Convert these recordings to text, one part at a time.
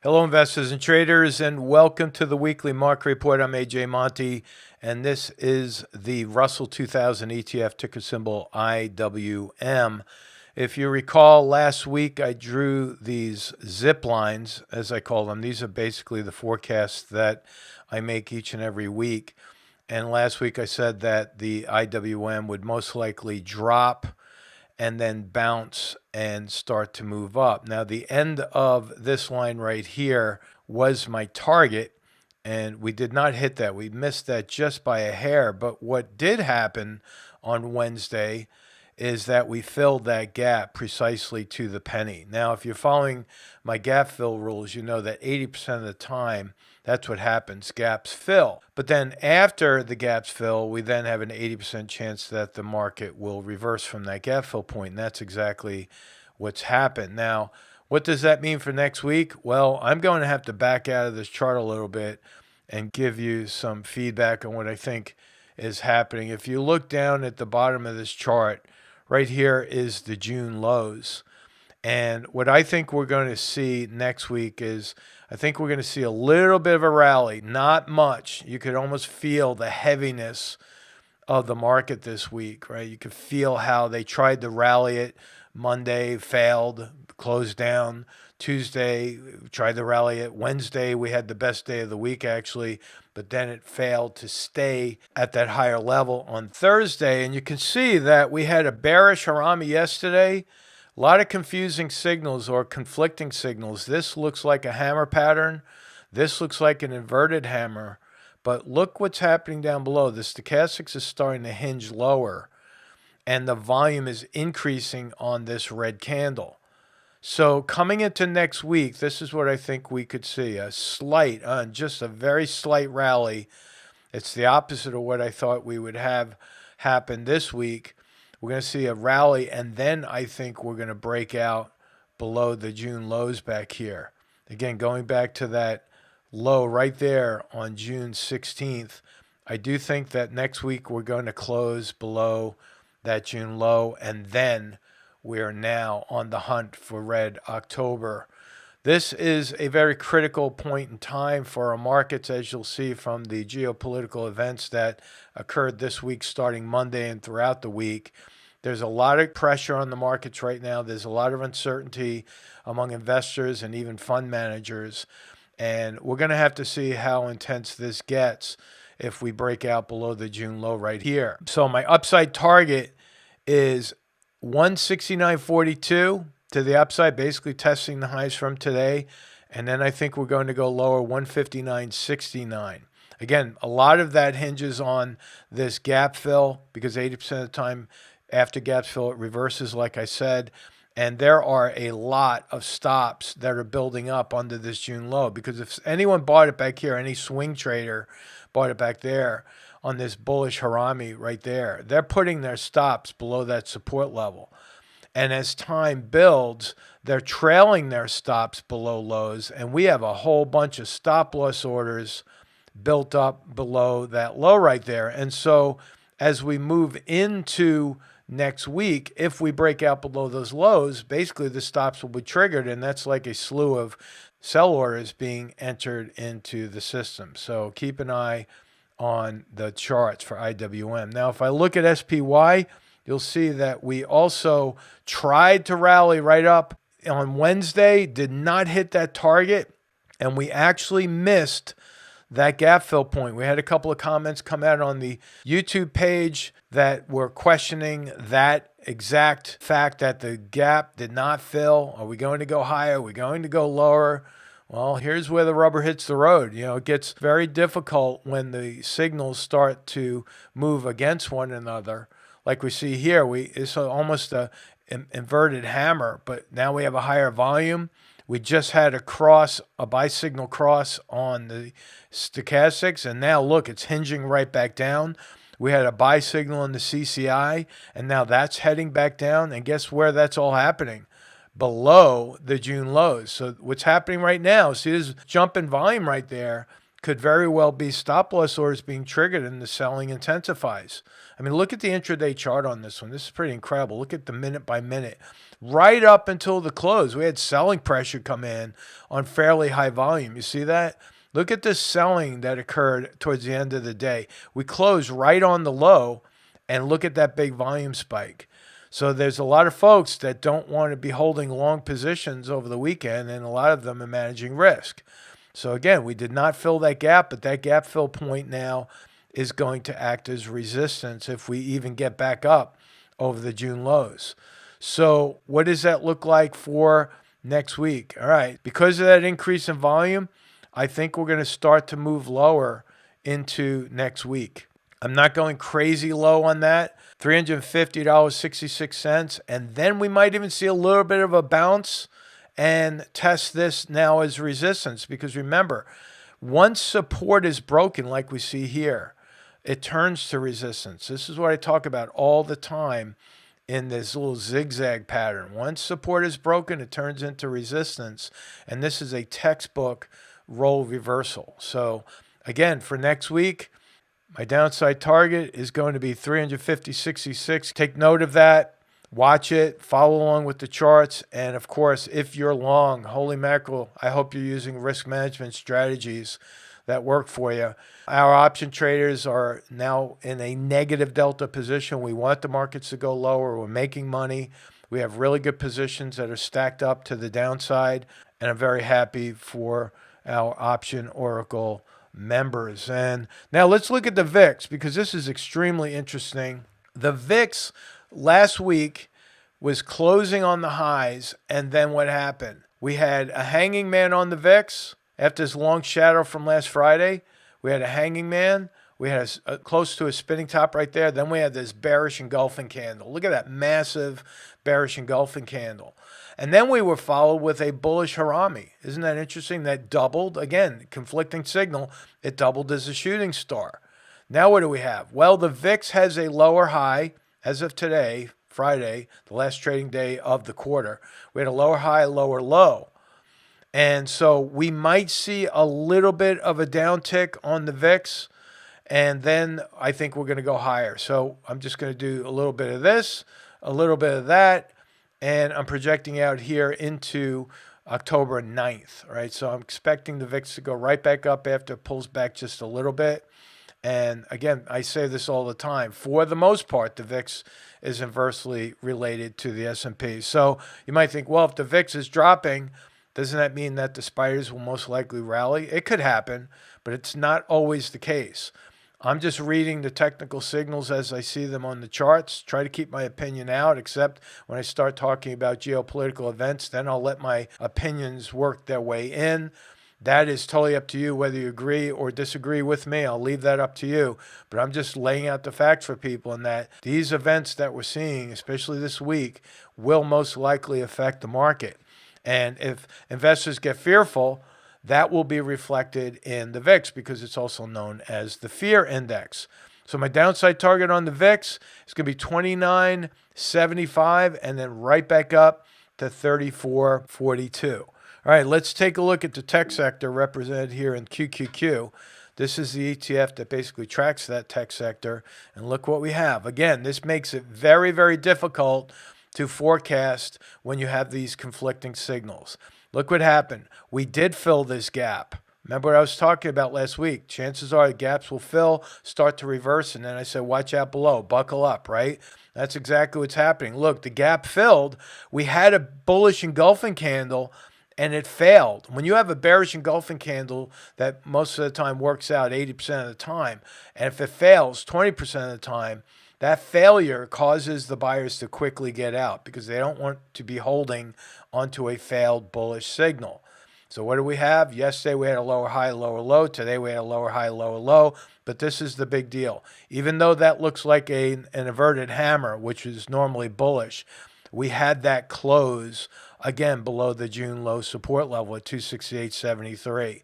Hello, investors and traders, and welcome to the weekly market report. I'm AJ Monte, and this is the Russell 2000 ETF, ticker symbol IWM. If you recall, last week I drew these zip lines, as I call them. These are basically the forecasts that I make each and every week. And last week I said that the IWM would most likely drop and then bounce and start to move up. Now, the end of this line right here was my target, and we did not hit that. We missed that just by a hair. But what did happen on Wednesday is that we filled that gap precisely to the penny. Now, if you're following my gap fill rules, you know that 80% of the time, that's what happens. Gaps fill. But then after the gaps fill, we then have an 80% chance that the market will reverse from that gap fill point. And that's exactly what's happened. Now, what does that mean for next week? Well, I'm going to have to back out of this chart a little bit and give you some feedback on what I think is happening. If you look down at the bottom of this chart, right here is the June lows. And what I think we're going to see next week is I think we're going to see a little bit of a rally, not much. You could almost feel the heaviness of the market this week, right? You could feel how they tried to rally it. Monday failed, closed down. Tuesday tried to rally it. Wednesday we had the best day of the week actually, but then it failed to stay at that higher level on Thursday. And you can see that we had a bearish harami yesterday. A lot of confusing signals or conflicting signals. This looks like a hammer pattern. This looks like an inverted hammer. But look what's happening down below. The stochastics is starting to hinge lower, and the volume is increasing on this red candle. So coming into next week, this is what I think we could see. A slight, just a very slight rally. It's the opposite of what I thought we would have happen this week. We're going to see a rally, and then I think we're going to break out below the June lows back here. Again, going back to that low right there on June 16th, I do think that next week we're going to close below that June low, and then we are now on the hunt for red October. This is a very critical point in time for our markets, as you'll see from the geopolitical events that occurred this week starting Monday and throughout the week. There's a lot of pressure on the markets right now. There's a lot of uncertainty among investors and even fund managers. And we're going to have to see how intense this gets if we break out below the June low right here. So my upside target is 169.42 to the upside, basically testing the highs from today. And then I think we're going to go lower, 159.69. Again, a lot of that hinges on this gap fill because 80% of the time after gaps fill, it reverses, like I said. And there are a lot of stops that are building up under this June low because if anyone bought it back here, any swing trader bought it back there on this bullish harami right there, they're putting their stops below that support level. And as time builds, they're trailing their stops below lows. And we have a whole bunch of stop loss orders built up below that low right there. And so as we move into next week, if we break out below those lows, basically the stops will be triggered. And that's like a slew of sell orders being entered into the system. So keep an eye on the charts for IWM. Now, if I look at SPY, you'll see that we also tried to rally right up on Wednesday, did not hit that target, and we actually missed that gap fill point. We had a couple of comments come out on the YouTube page that were questioning that exact fact that the gap did not fill. Are we going to go higher? Are we going to go lower? Well, here's where the rubber hits the road. You know, it gets very difficult when the signals start to move against one another. Like we see here, it's almost a inverted hammer, but now we have a higher volume. We just had a buy signal cross on the stochastics, and now look, it's hinging right back down. We had a buy signal on the CCI, and now that's heading back down. And guess where that's all happening? Below the June lows. So what's happening right now, see this jump in volume right there, could very well be stop loss orders being triggered and the selling intensifies. I mean, look at the intraday chart on this one. This is pretty incredible. Look at the minute by minute. Right up until the close, we had selling pressure come in on fairly high volume. You see that? Look at this selling that occurred towards the end of the day. We closed right on the low, and look at that big volume spike. So there's a lot of folks that don't want to be holding long positions over the weekend, and a lot of them are managing risk. So again, we did not fill that gap, but that gap fill point now is going to act as resistance if we even get back up over the June lows. So what does that look like for next week? All right, because of that increase in volume, I think we're going to start to move lower into next week. I'm not going crazy low on that, $350.66, and then we might even see a little bit of a bounce and test this now as resistance, because remember, once support is broken like we see here, it turns to resistance. This is what I talk about all the time in this little zigzag pattern. Once support is broken, it turns into resistance, and this is a textbook role reversal. So again, for next week, my downside target is going to be 350.66. Take note of that. Watch it, follow along with the charts, and of course, if you're long, holy mackerel, I hope you're using risk management strategies that work for you. Our option traders are now in a negative delta position. We want the markets to go lower. We're making money. We have really good positions that are stacked up to the downside, and I'm very happy for our Option Oracle members. And now let's look at the VIX, because this is extremely interesting. The VIX last week was closing on the highs, and then what happened? We had a hanging man on the VIX after this long shadow from last Friday. We had a hanging man. We had a close to a spinning top right there. Then we had this bearish engulfing candle. Look at that massive bearish engulfing candle. And then we were followed with a bullish harami. Isn't that interesting? That doubled. Again, conflicting signal. It doubled as a shooting star. Now what do we have? Well, the VIX has a lower high as of today, Friday, the last trading day of the quarter. We had a lower high, lower low. And so we might see a little bit of a downtick on the VIX, and then I think we're going to go higher. So I'm just going to do a little bit of this, a little bit of that, and I'm projecting out here into October 9th, right? So I'm expecting the VIX to go right back up after it pulls back just a little bit. And again, I say this all the time. For the most part, the VIX is inversely related to the S&P. So you might think, well, if the VIX is dropping, doesn't that mean that the spiders will most likely rally? It could happen, but it's not always the case. I'm just reading the technical signals as I see them on the charts. Try to keep my opinion out, except when I start talking about geopolitical events, then I'll let my opinions work their way in. That is totally up to you whether you agree or disagree with me. I'll leave that up to you. But I'm just laying out the facts for people, and that these events that we're seeing, especially this week, will most likely affect the market. And if investors get fearful, that will be reflected in the VIX, because it's also known as the fear index. So my downside target on the VIX is going to be 29.75 and then right back up to 34.42. All right, let's take a look at the tech sector represented here in QQQ. This is the ETF that basically tracks that tech sector. And look what we have. Again, this makes it very, very difficult to forecast when you have these conflicting signals. Look what happened. We did fill this gap. Remember what I was talking about last week? Chances are the gaps will fill, start to reverse, and then I said, watch out below, buckle up, right? That's exactly what's happening. Look, the gap filled. We had a bullish engulfing candle, and it failed. When you have a bearish engulfing candle that most of the time works out 80% of the time, and if it fails 20% of the time, that failure causes the buyers to quickly get out because they don't want to be holding onto a failed bullish signal. So what do we have? Yesterday we had a lower high, lower low. Today we had a lower high, lower low. But this is the big deal. Even though that looks like an inverted hammer, which is normally bullish, we had that close again below the June low support level at 268.73.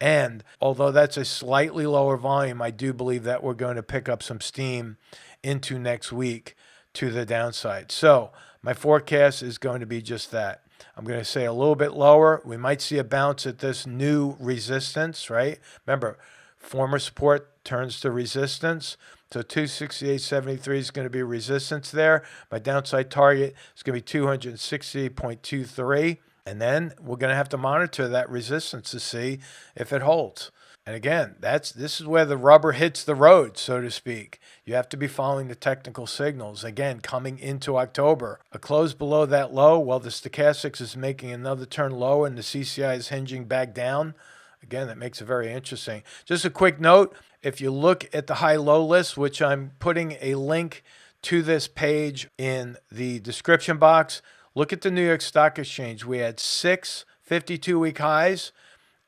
And although that's a slightly lower volume, I do believe that we're going to pick up some steam into next week to the downside. So my forecast is going to be just that. I'm going to say a little bit lower. We might see a bounce at this new resistance, right? Remember, former support turns to resistance. So 268.73 is going to be resistance there. My downside target is going to be 260.23. And then we're going to have to monitor that resistance to see if it holds. And again, this is where the rubber hits the road, so to speak. You have to be following the technical signals. Again, coming into October, a close below that low, while the stochastics is making another turn lower and the CCI is hinging back down. Again, that makes it very interesting. Just a quick note, if you look at the high-low list, which I'm putting a link to this page in the description box, look at the New York Stock Exchange. We had 6 52-week highs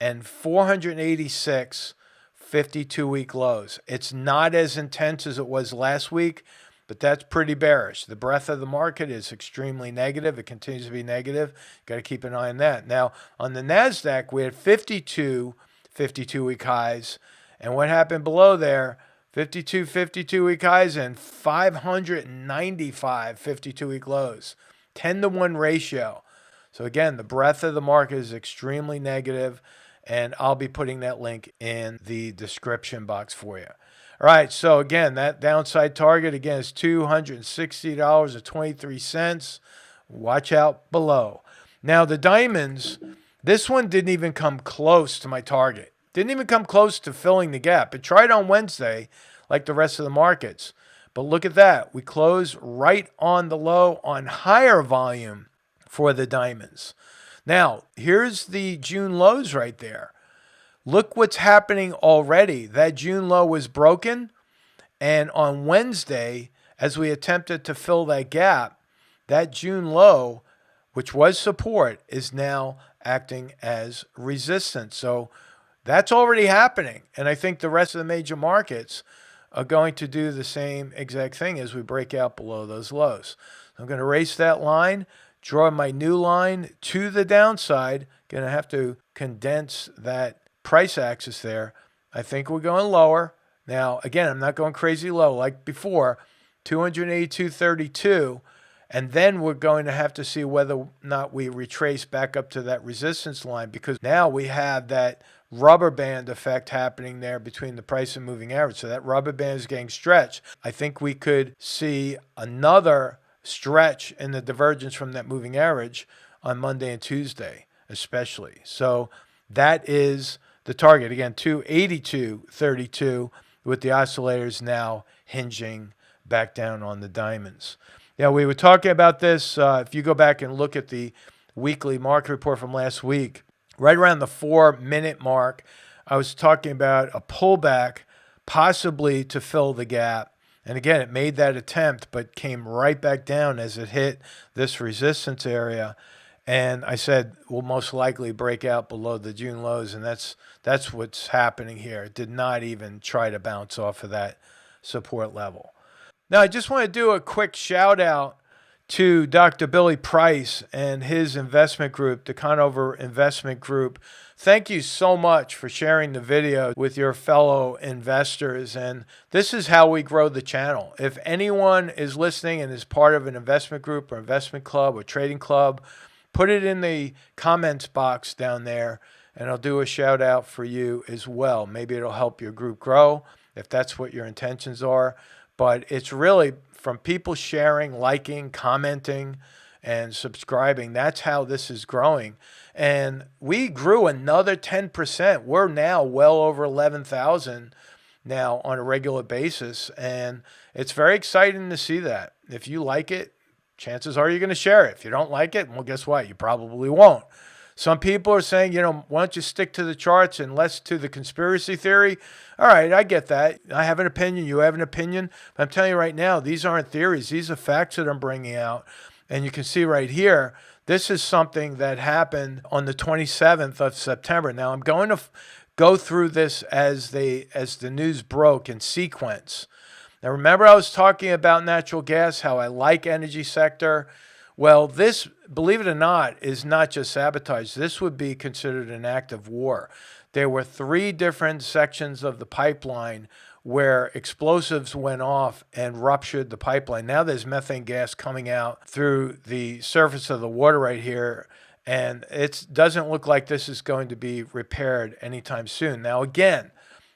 and 486 52-week lows. It's not as intense as it was last week, but that's pretty bearish. The breadth of the market is extremely negative. It continues to be negative. Got to keep an eye on that. Now, on the NASDAQ, we had 52 52-week highs. And what happened below there? 52 52-week highs and 595 52-week lows. 10-to-1 ratio. So again, the breadth of the market is extremely negative, and I'll be putting that link in the description box for you. All right, so again, that downside target, again, is $260.23. Watch out below. Now, the diamonds, this one didn't even come close to my target. Didn't even come close to filling the gap. It tried on Wednesday, like the rest of the markets. But look at that. We closed right on the low on higher volume for the diamonds. Now, here's the June lows right there. Look what's happening already. That June low was broken. And on Wednesday, as we attempted to fill that gap, that June low, which was support, is now acting as resistance. So that's already happening. And I think the rest of the major markets are going to do the same exact thing as we break out below those lows. I'm going to erase that line, draw my new line to the downside. Going to have to condense that price axis there. I think we're going lower. Now, again, I'm not going crazy low like before, 282.32. And then we're going to have to see whether or not we retrace back up to that resistance line, because now we have that rubber band effect happening there between the price and moving average. So that rubber band is getting stretched. I think we could see another stretch in the divergence from that moving average on Monday and Tuesday, especially. So that is the target. Again, 282.32 with the oscillators now hinging back down on the diamonds. Now, we were talking about this. If you go back and look at the weekly market report from last week, right around the 4-minute mark, I was talking about a pullback possibly to fill the gap. And again, it made that attempt, but came right back down as it hit this resistance area. And I said, we'll most likely break out below the June lows. And that's what's happening here. It did not even try to bounce off of that support level. Now, I just want to do a quick shout out to Dr. Billy Price and his investment group, the Conover Investment Group. Thank you so much for sharing the video with your fellow investors. And this is how we grow the channel. If anyone is listening and is part of an investment group or investment club or trading club, put it in the comments box down there, and I'll do a shout out for you as well. Maybe it'll help your group grow if that's what your intentions are. But it's really from people sharing, liking, commenting, and subscribing. That's how this is growing. And we grew another 10%. We're now well over 11,000 now on a regular basis. And it's very exciting to see that. If you like it, chances are you're going to share it. If you don't like it, well, guess what? You probably won't. Some people are saying, why don't you stick to the charts and less to the conspiracy theory? All right, I get that. I have an opinion. You have an opinion. But I'm telling you right now, these aren't theories. These are facts that I'm bringing out. And you can see right here, this is something that happened on the 27th of September. Now, I'm going to go through this as the news broke in sequence. Now, remember I was talking about natural gas, how I like energy sector. Well, this, believe it or not, is not just sabotage. This would be considered an act of war. There were 3 different sections of the pipeline where explosives went off and ruptured the pipeline. Now there's methane gas coming out through the surface of the water right here, and it doesn't look like this is going to be repaired anytime soon. Now, again,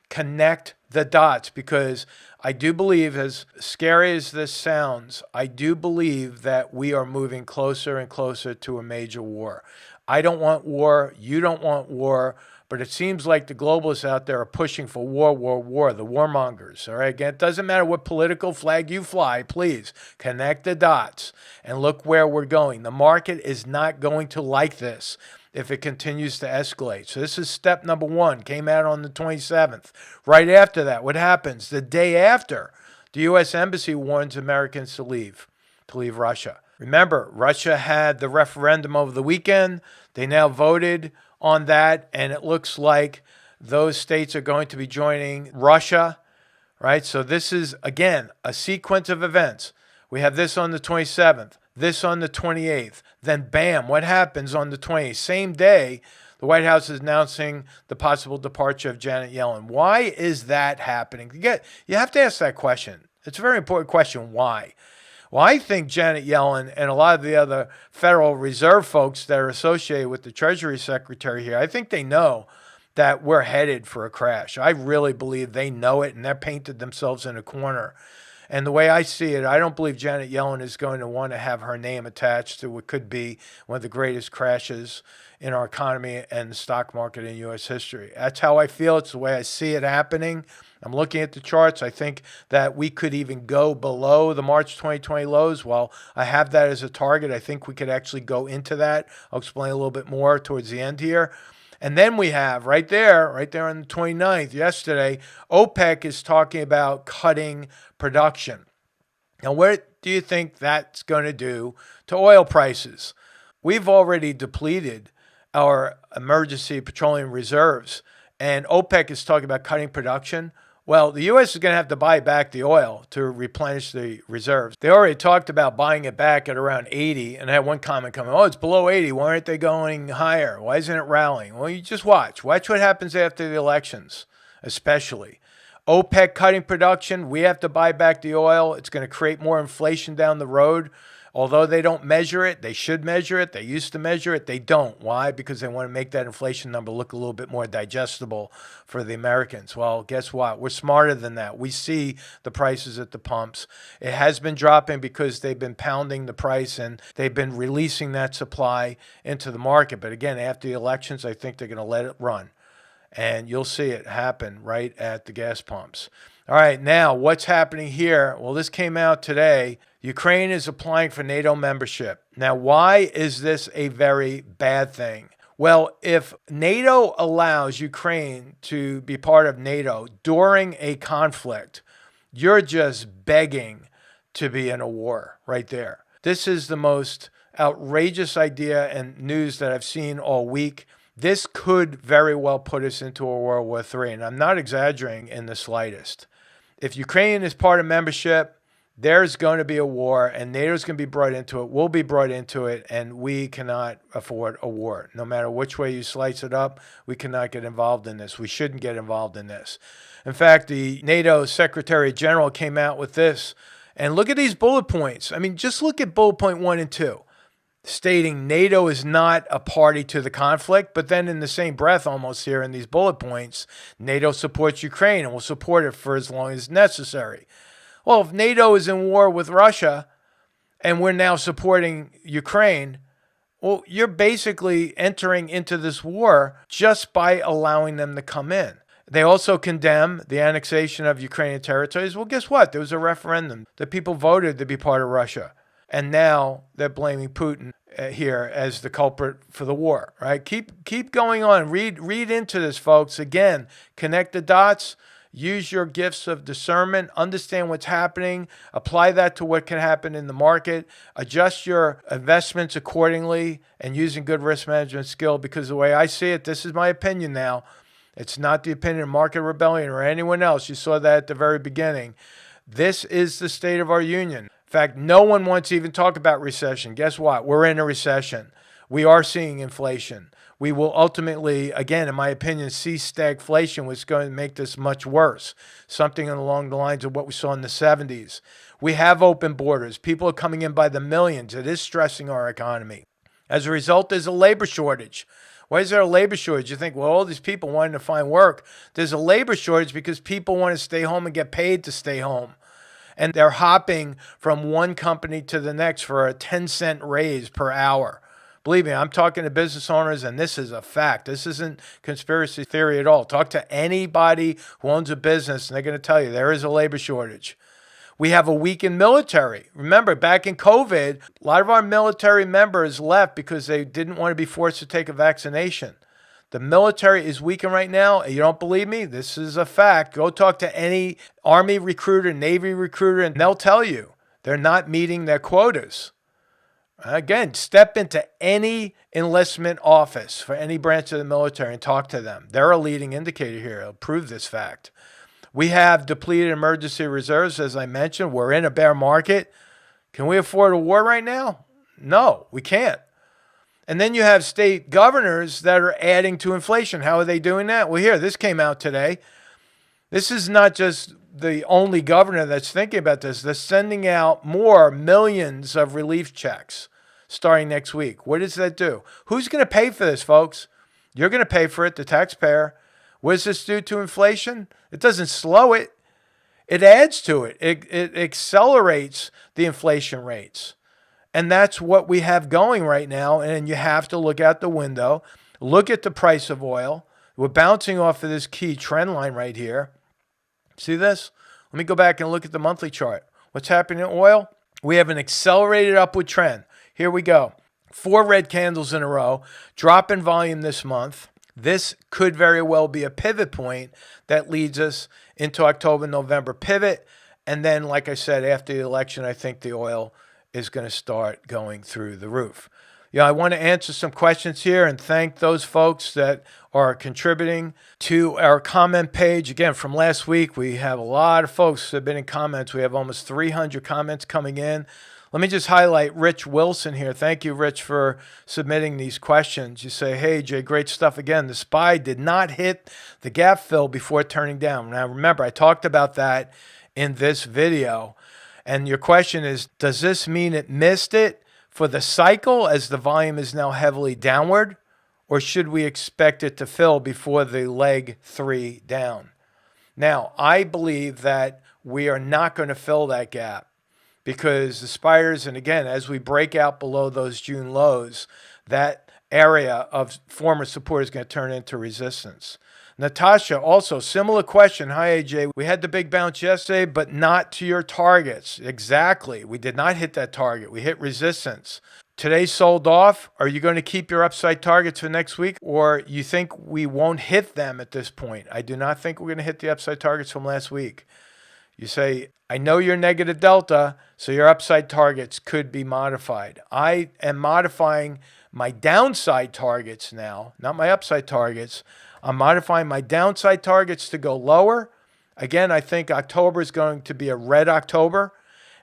connect the dots, because I do believe, as scary as this sounds, I do believe that we are moving closer and closer to a major war. I don't want war. You don't want war. But it seems like the globalists out there are pushing for war, the warmongers. All right, again, it doesn't matter what political flag you fly. Please connect the dots and look where we're going. The market is not going to like this if it continues to escalate. So this is step number one. Came out on the 27th. Right after that, what happens? The day after, the U.S. Embassy warns Americans to leave Russia. Remember, Russia had the referendum over the weekend. They now voted on that, and it looks like those states are going to be joining Russia, right? So this is, again, a sequence of events. We have this on the 27th, this on the 28th, then bam, what happens on the 28th? Same day, the White House is announcing the possible departure of Janet Yellen. Why is that happening? You have to ask that question. It's a very important question. Why? Well, I think Janet Yellen and a lot of the other Federal Reserve folks that are associated with the Treasury Secretary here, I think they know that we're headed for a crash. I really believe they know it, and they're painted themselves in a corner. And the way I see it, I don't believe Janet Yellen is going to want to have her name attached to what could be one of the greatest crashes in our economy and the stock market in U.S. history. That's how I feel. It's the way I see it happening. I'm looking at the charts. I think that we could even go below the March 2020 lows. Well, I have that as a target. I think we could actually go into that. I'll explain a little bit more towards the end here. And then we have right there on the 29th, yesterday, OPEC is talking about cutting production. Now, what do you think that's going to do to oil prices? We've already depleted our emergency petroleum reserves, and OPEC is talking about cutting production. Well, the U.S. is going to have to buy back the oil to replenish the reserves. They already talked about buying it back at around 80, and I had one comment coming, oh, it's below 80. Why aren't they going higher? Why isn't it rallying? Well, you just watch. Watch what happens after the elections, especially. OPEC cutting production. We have to buy back the oil. It's going to create more inflation down the road. Although they don't measure it, they should measure it. They used to measure it. They don't. Why? Because they want to make that inflation number look a little bit more digestible for the Americans. Well, guess what? We're smarter than that. We see the prices at the pumps. It has been dropping because they've been pounding the price and they've been releasing that supply into the market. But again, after the elections, I think they're going to let it run. And you'll see it happen right at the gas pumps. All right, now what's happening here? Well, this came out today. Ukraine is applying for NATO membership. Now, why is this a very bad thing? Well, if NATO allows Ukraine to be part of NATO during a conflict, you're just begging to be in a war right there. This is the most outrageous idea and news that I've seen all week. This could very well put us into a World War III, and I'm not exaggerating in the slightest. If Ukraine is part of membership, there's going to be a war, and NATO's going to be brought into it. We'll be brought into it, and we cannot afford a war. No matter which way you slice it up, we cannot get involved in this. We shouldn't get involved in this. In fact, the NATO Secretary General came out with this, and look at these bullet points. I mean, just look at bullet point 1 and 2. Stating NATO is not a party to the conflict, but then in the same breath almost here in these bullet points, NATO supports Ukraine and will support it for as long as necessary. Well, if NATO is in war with Russia and we're now supporting Ukraine, well, you're basically entering into this war just by allowing them to come in. They also condemn the annexation of Ukrainian territories. Well, guess what? There was a referendum. The people voted to be part of Russia. And now they're blaming Putin here as the culprit for the war, right? Keep going on. Read into this, folks. Again, connect the dots. Use your gifts of discernment. Understand what's happening. Apply that to what can happen in the market. Adjust your investments accordingly and using good risk management skill, because the way I see it, this is my opinion now. It's not the opinion of Market Rebellion or anyone else. You saw that at the very beginning. This is the state of our union. In fact, no one wants to even talk about recession. Guess what? We're in a recession. We are seeing inflation. We will ultimately, again, in my opinion, see stagflation, which is going to make this much worse. Something along the lines of what we saw in the 70s. We have open borders. People are coming in by the millions. It is stressing our economy. As a result, there's a labor shortage. Why is there a labor shortage? You think, well, all these people wanting to find work. There's a labor shortage because people want to stay home and get paid to stay home. And they're hopping from one company to the next for a 10-cent raise per hour. Believe me, I'm talking to business owners, and this is a fact. This isn't conspiracy theory at all. Talk to anybody who owns a business, and they're going to tell you there is a labor shortage. We have a weakened military. Remember, back in COVID, a lot of our military members left because they didn't want to be forced to take a vaccination. The military is weakened right now. You don't believe me? This is a fact. Go talk to any Army recruiter, Navy recruiter, and they'll tell you they're not meeting their quotas. Again, step into any enlistment office for any branch of the military and talk to them. They're a leading indicator here. It'll prove this fact. We have depleted emergency reserves, as I mentioned. We're in a bear market. Can we afford a war right now? No, we can't. And then you have state governors that are adding to inflation. How are they doing that? Well, here, this came out today. This is not just the only governor that's thinking about this. They're sending out more millions of relief checks starting next week. What does that do? Who's going to pay for this, folks? You're going to pay for it, the taxpayer. What does this do to inflation? It doesn't slow it. It adds to it. It accelerates the inflation rates. And that's what we have going right now. And you have to look out the window. Look at the price of oil. We're bouncing off of this key trend line right here. See this? Let me go back and look at the monthly chart. What's happening in oil? We have an accelerated upward trend. Here we go. 4 red candles in a row. Drop in volume this month. This could very well be a pivot point that leads us into October, November pivot. And then, like I said, after the election, I think the oil is going to start going through the roof. I want to answer some questions here and thank those folks that are contributing to our comment page. Again, from last week, we have a lot of folks that have been in comments. We have almost 300 comments coming in. Let me just highlight Rich Wilson here. Thank you, Rich, for submitting these questions. You say, hey, Jay, great stuff again. The SPY did not hit the gap fill before turning down. Now, remember, I talked about that in this video. And your question is, does this mean it missed it for the cycle as the volume is now heavily downward? Or should we expect it to fill before the leg 3 down? Now, I believe that we are not going to fill that gap because the spiders, and again, as we break out below those June lows, that area of former support is going to turn into resistance. Natasha, also similar question. Hi, AJ. We had the big bounce yesterday, but not to your targets. Exactly. We did not hit that target. We hit resistance. Today sold off. Are you going to keep your upside targets for next week, or you think we won't hit them at this point? I do not think we're going to hit the upside targets from last week. You say, I know you're negative delta, so your upside targets could be modified. I am modifying my downside targets now, not my upside targets. I'm modifying my downside targets to go lower. Again, I think October is going to be a red October,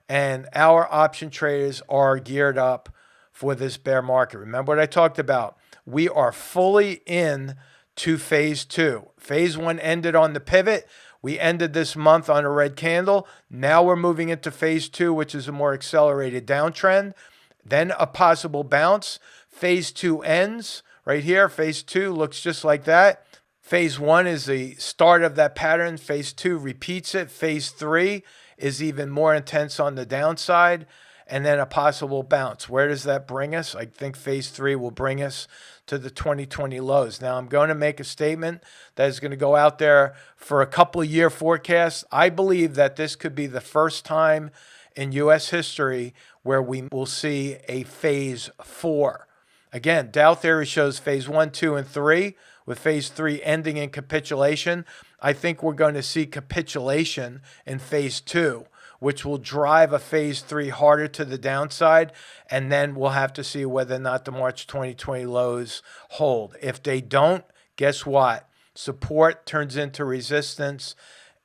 and our option traders are geared up for this bear market. Remember what I talked about. We are fully in to phase 2. Phase 1 ended on the pivot. We ended this month on a red candle. Now we're moving into phase 2, which is a more accelerated downtrend. Then a possible bounce. Phase 2 ends right here. Phase 2 looks just like that. Phase 1 is the start of that pattern. Phase 2 repeats it. Phase 3 is even more intense on the downside. And then a possible bounce. Where does that bring us? I think phase 3 will bring us to the 2020 lows. Now, I'm going to make a statement that is going to go out there for a couple of year forecasts. I believe that this could be the first time in U.S. history where we will see a phase 4. Again, Dow theory shows phase 1, 2, and 3, with phase 3 ending in capitulation. I think we're going to see capitulation in phase 2, which will drive a phase 3 harder to the downside. And then we'll have to see whether or not the March 2020 lows hold. If they don't, guess what? Support turns into resistance,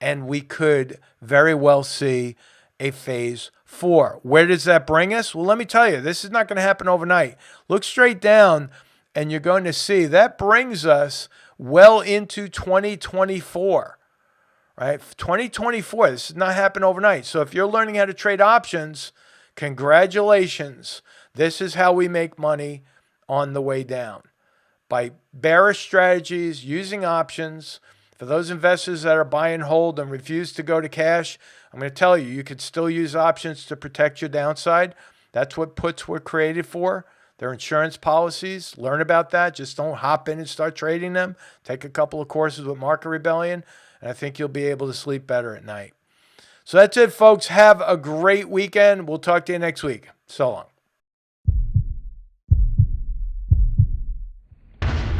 and we could very well see a phase 4. Where does that bring us? Well, let me tell you, this is not going to happen overnight. Look straight down and you're going to see that brings us well into 2024, right? 2024, this does not happen overnight. So if you're learning how to trade options, congratulations. This is how we make money on the way down. By bearish strategies, using options. For those investors that are buy and hold and refuse to go to cash, I'm going to tell you, you could still use options to protect your downside. That's what puts were created for. They're insurance policies. Learn about that. Just don't hop in and start trading them. Take a couple of courses with Market Rebellion, and I think you'll be able to sleep better at night. So that's it, folks. Have a great weekend. We'll talk to you next week. So long.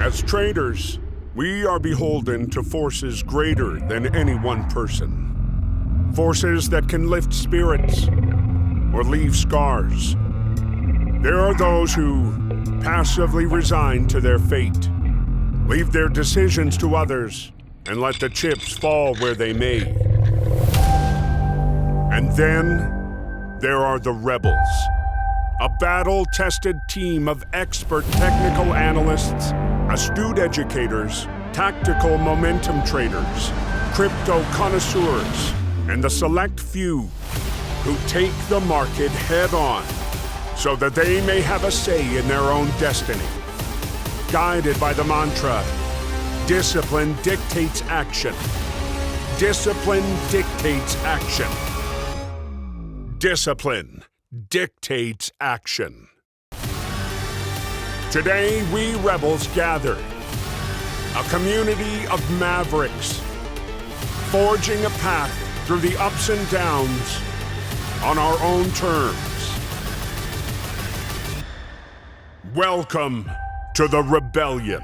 As traders, we are beholden to forces greater than any one person. Forces that can lift spirits or leave scars. There are those who passively resign to their fate, leave their decisions to others, and let the chips fall where they may. And then there are the rebels, a battle-tested team of expert technical analysts, astute educators, tactical momentum traders, crypto connoisseurs, and the select few who take the market head-on so that they may have a say in their own destiny. Guided by the mantra, discipline dictates action. Discipline dictates action. Discipline dictates action. Today, we rebels gather, a community of mavericks, forging a path through the ups and downs on our own terms. Welcome to the rebellion.